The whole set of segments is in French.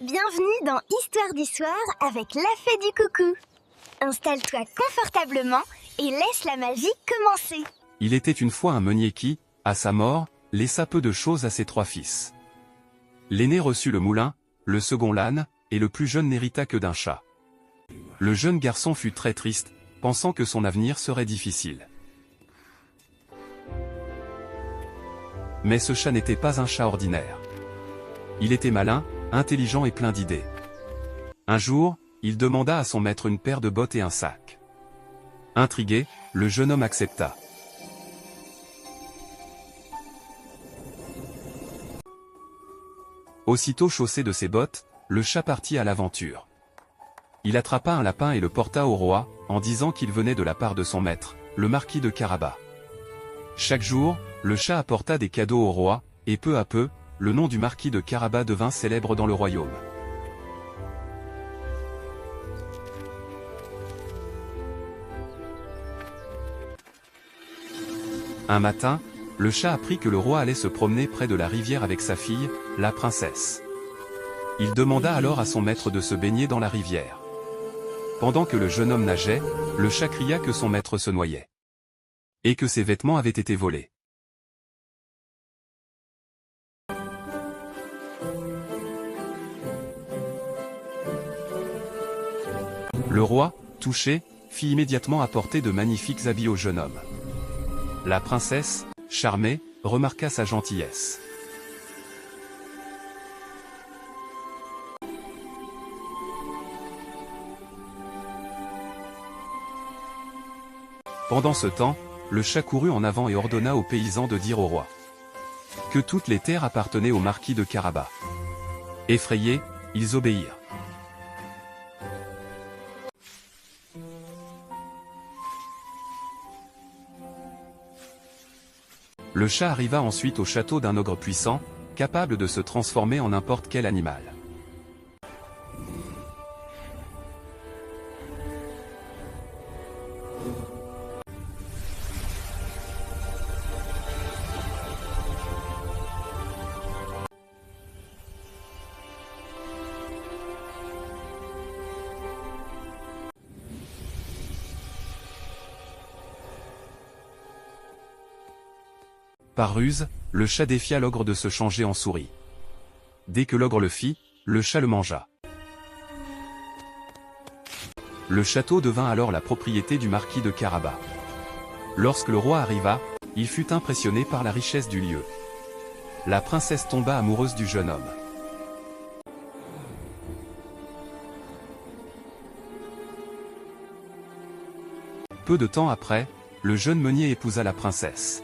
Bienvenue dans Histoire d'Histoire avec la Fée du Coucou. Installe-toi confortablement et laisse la magie commencer. Il était une fois un meunier qui, à sa mort, laissa peu de choses à ses 3 fils. L'aîné reçut le moulin, le second l'âne, et le plus jeune n'hérita que d'un chat. Le jeune garçon fut très triste, pensant que son avenir serait difficile. Mais ce chat n'était pas un chat ordinaire. Il était malin, intelligent et plein d'idées. Un jour, il demanda à son maître une paire de bottes et un sac. Intrigué, le jeune homme accepta. Aussitôt chaussé de ses bottes, le chat partit à l'aventure. Il attrapa un lapin et le porta au roi, en disant qu'il venait de la part de son maître, le marquis de Carabas. Chaque jour, le chat apporta des cadeaux au roi, et peu à peu, le nom du marquis de Carabas devint célèbre dans le royaume. Un matin, le chat apprit que le roi allait se promener près de la rivière avec sa fille, la princesse. Il demanda alors à son maître de se baigner dans la rivière. Pendant que le jeune homme nageait, le chat cria que son maître se noyait. Et que ses vêtements avaient été volés. Le roi, touché, fit immédiatement apporter de magnifiques habits au jeune homme. La princesse, charmée, remarqua sa gentillesse. Pendant ce temps, le chat courut en avant et ordonna aux paysans de dire au roi que toutes les terres appartenaient au marquis de Carabas. Effrayés, ils obéirent. Le chat arriva ensuite au château d'un ogre puissant, capable de se transformer en n'importe quel animal. Par ruse, le chat défia l'ogre de se changer en souris. Dès que l'ogre le fit, le chat le mangea. Le château devint alors la propriété du marquis de Carabas. Lorsque le roi arriva, il fut impressionné par la richesse du lieu. La princesse tomba amoureuse du jeune homme. Peu de temps après, le jeune meunier épousa la princesse.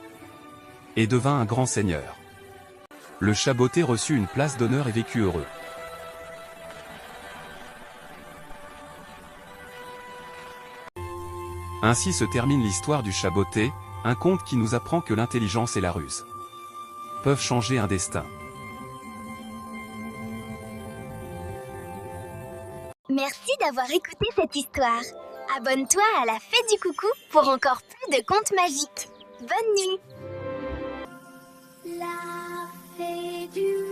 Et devint un grand seigneur. Le chat botté reçut une place d'honneur et vécut heureux. Ainsi se termine l'histoire du chat botté, un conte qui nous apprend que l'intelligence et la ruse peuvent changer un destin. Merci d'avoir écouté cette histoire. Abonne-toi à la Fée du Coucou pour encore plus de contes magiques. Bonne nuit. La fée du